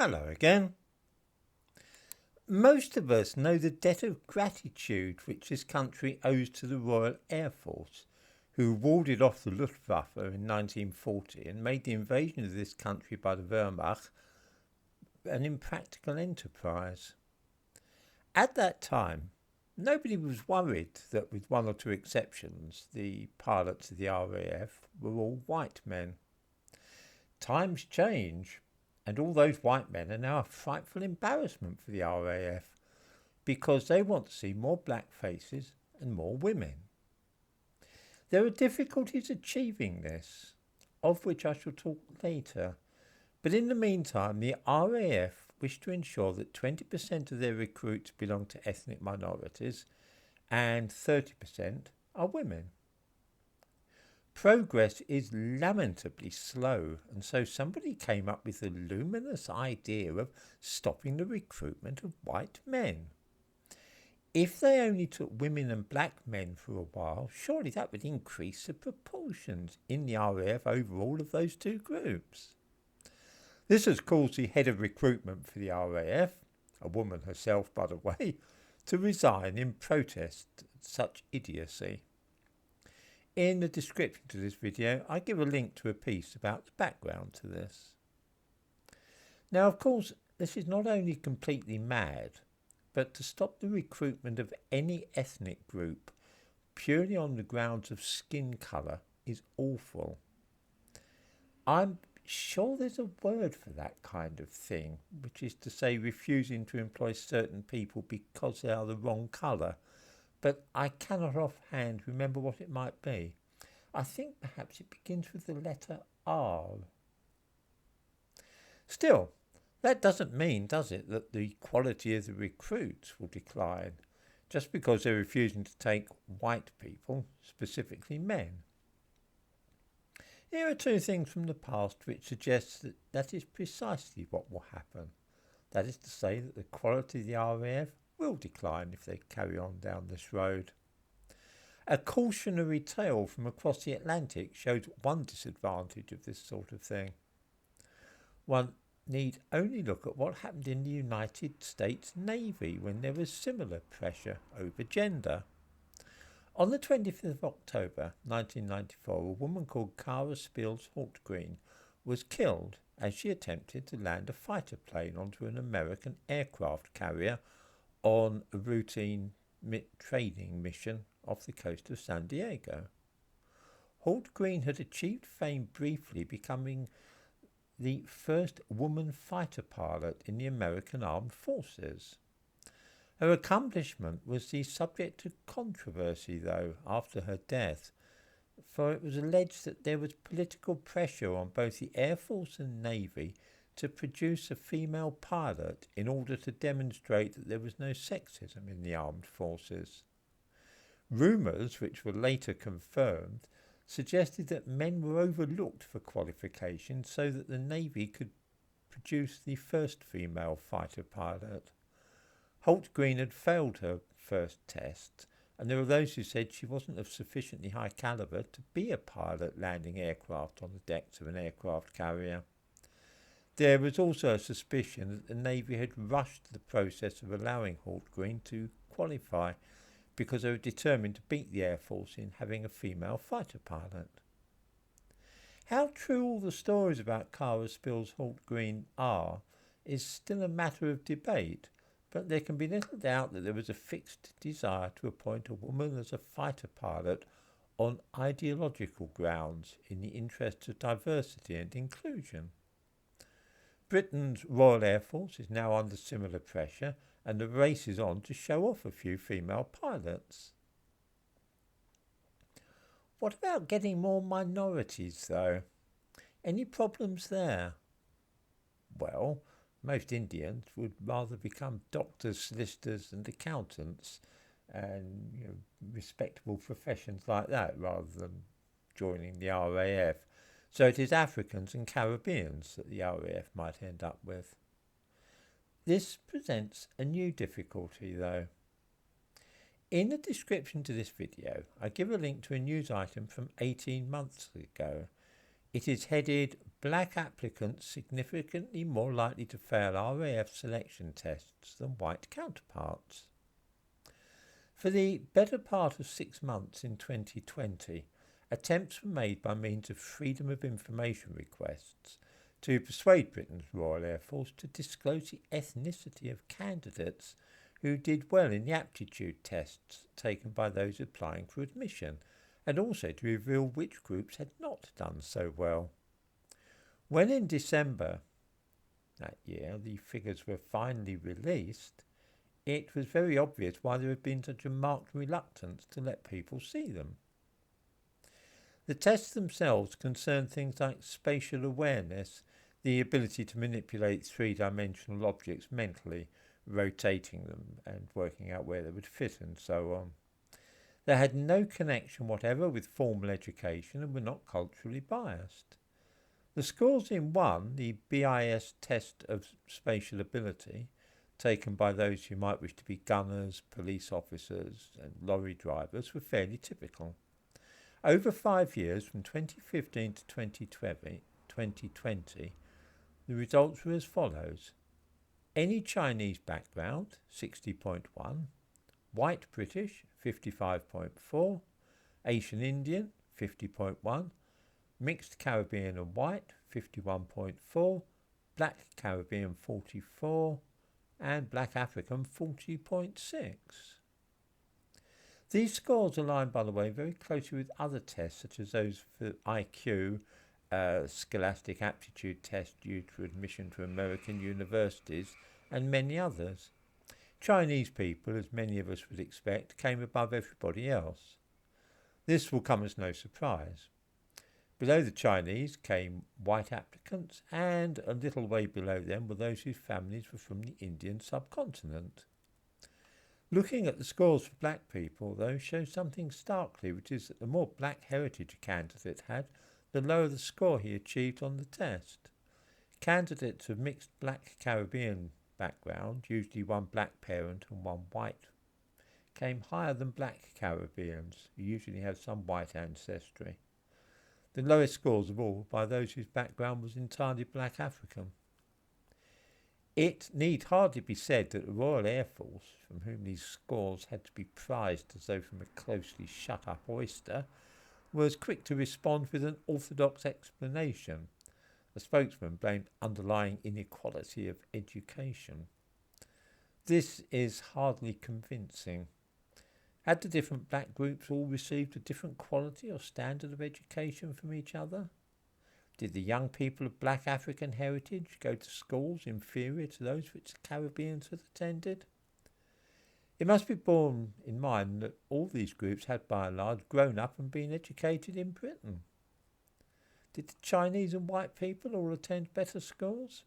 Hello again. Most of us know the debt of gratitude which this country owes to the Royal Air Force, who warded off the Luftwaffe in 1940 and made the invasion of this country by the Wehrmacht an impractical enterprise. At that time, nobody was worried that, with one or two exceptions, the pilots of the RAF were all white men. Times change, and all those white men are now a frightful embarrassment for the RAF because they want to see more black faces and more women. There are difficulties achieving this, of which I shall talk later, but in the meantime the RAF wish to ensure that 20% of their recruits belong to ethnic minorities and 30% are women. Progress is lamentably slow, and so somebody came up with the luminous idea of stopping the recruitment of white men. If they only took women and black men for a while, surely that would increase the proportions in the RAF over all of those two groups. This has caused the head of recruitment for the RAF, a woman herself by the way, to resign in protest at such idiocy. In the description to this video, I give a link to a piece about the background to this. Now, of course, this is not only completely mad, but to stop the recruitment of any ethnic group purely on the grounds of skin colour is awful. I'm sure there's a word for that kind of thing, which is to say refusing to employ certain people because they are the wrong colour, but I cannot offhand remember what it might be. I think perhaps it begins with the letter R. Still, that doesn't mean, does it, that the quality of the recruits will decline just because they're refusing to take white people, specifically men. Here are two things from the past which suggest that that is precisely what will happen. That is to say that the quality of the RAF will decline if they carry on down this road. A cautionary tale from across the Atlantic shows one disadvantage of this sort of thing. One need only look at what happened in the United States Navy when there was similar pressure over gender. On the 25th of October 1994, a woman called Cara Spills Haltgreen was killed as she attempted to land a fighter plane onto an American aircraft carrier on a routine training mission off the coast of San Diego. Haltgreen had achieved fame briefly, becoming the first woman fighter pilot in the American Armed Forces. Her accomplishment was the subject of controversy, though, after her death, for it was alleged that there was political pressure on both the Air Force and Navy to produce a female pilot in order to demonstrate that there was no sexism in the armed forces. Rumours, which were later confirmed, suggested that men were overlooked for qualifications so that the Navy could produce the first female fighter pilot. Haltgreen had failed her first test, and there were those who said she wasn't of sufficiently high calibre to be a pilot landing aircraft on the decks of an aircraft carrier. There was also a suspicion that the Navy had rushed the process of allowing Haltgreen to qualify because they were determined to beat the Air Force in having a female fighter pilot. How true all the stories about Cara Spills Haltgreen are is still a matter of debate, but there can be little doubt that there was a fixed desire to appoint a woman as a fighter pilot on ideological grounds in the interests of diversity and inclusion. Britain's Royal Air Force is now under similar pressure, and the race is on to show off a few female pilots. What about getting more minorities, though? Any problems there? Well, most Indians would rather become doctors, solicitors and accountants and respectable professions like that rather than joining the RAF. So it is Africans and Caribbeans that the RAF might end up with. This presents a new difficulty, though. In the description to this video, I give a link to a news item from 18 months ago It is headed "Black applicants significantly more likely to fail RAF selection tests than white counterparts." For the better part of 6 months in 2020, attempts were made by means of freedom of information requests to persuade Britain's Royal Air Force to disclose the ethnicity of candidates who did well in the aptitude tests taken by those applying for admission, and also to reveal which groups had not done so well. When in December that year the figures were finally released, it was very obvious why there had been such a marked reluctance to let people see them. The tests themselves concerned things like spatial awareness, the ability to manipulate three-dimensional objects mentally, rotating them and working out where they would fit and so on. They had no connection whatever with formal education and were not culturally biased. The scores in one, the BIS test of spatial ability, taken by those who might wish to be gunners, police officers and lorry drivers, were fairly typical. Over 5 years, from 2015 to 2020, the results were as follows. Any Chinese background, 60.1, white British, 55.4, Asian Indian, 50.1, mixed Caribbean and white, 51.4, black Caribbean, 44, and black African, 40.6. These scores align, by the way, very closely with other tests, such as those for IQ, Scholastic Aptitude Test used for admission to American universities, and many others. Chinese people, as many of us would expect, came above everybody else. This will come as no surprise. Below the Chinese came white applicants, and a little way below them were those whose families were from the Indian subcontinent. Looking at the scores for black people, though, shows something starkly, which is that the more black heritage a candidate had, the lower the score he achieved on the test. Candidates of mixed black Caribbean background, usually one black parent and one white, came higher than black Caribbeans, who usually have some white ancestry. The lowest scores of all by those whose background was entirely black African. It need hardly be said that the Royal Air Force, from whom these scores had to be prized as though from a closely shut-up oyster, was quick to respond with an orthodox explanation. A spokesman blamed underlying inequality of education. This is hardly convincing. Had the different black groups all received a different quality or standard of education from each other? Did the young people of black African heritage go to schools inferior to those which the Caribbeans had attended? It must be borne in mind that all these groups had by and large grown up and been educated in Britain. Did the Chinese and white people all attend better schools?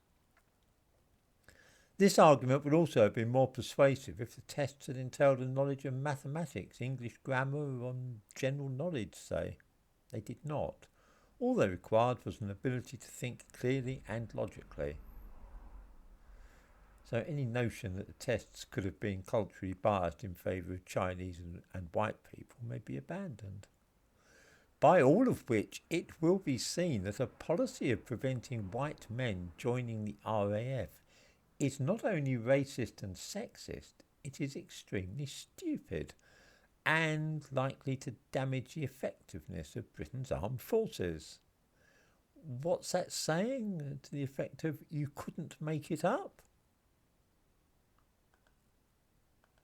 This argument would also have been more persuasive if the tests had entailed a knowledge of mathematics, English grammar, or general knowledge, say. They did not. All they required was an ability to think clearly and logically. So any notion that the tests could have been culturally biased in favour of Chinese and white people may be abandoned. By all of which it will be seen that a policy of preventing white men joining the RAF is not only racist and sexist, it is extremely stupid and likely to damage the effectiveness of Britain's armed forces. What's that saying? To the effect of, you couldn't make it up?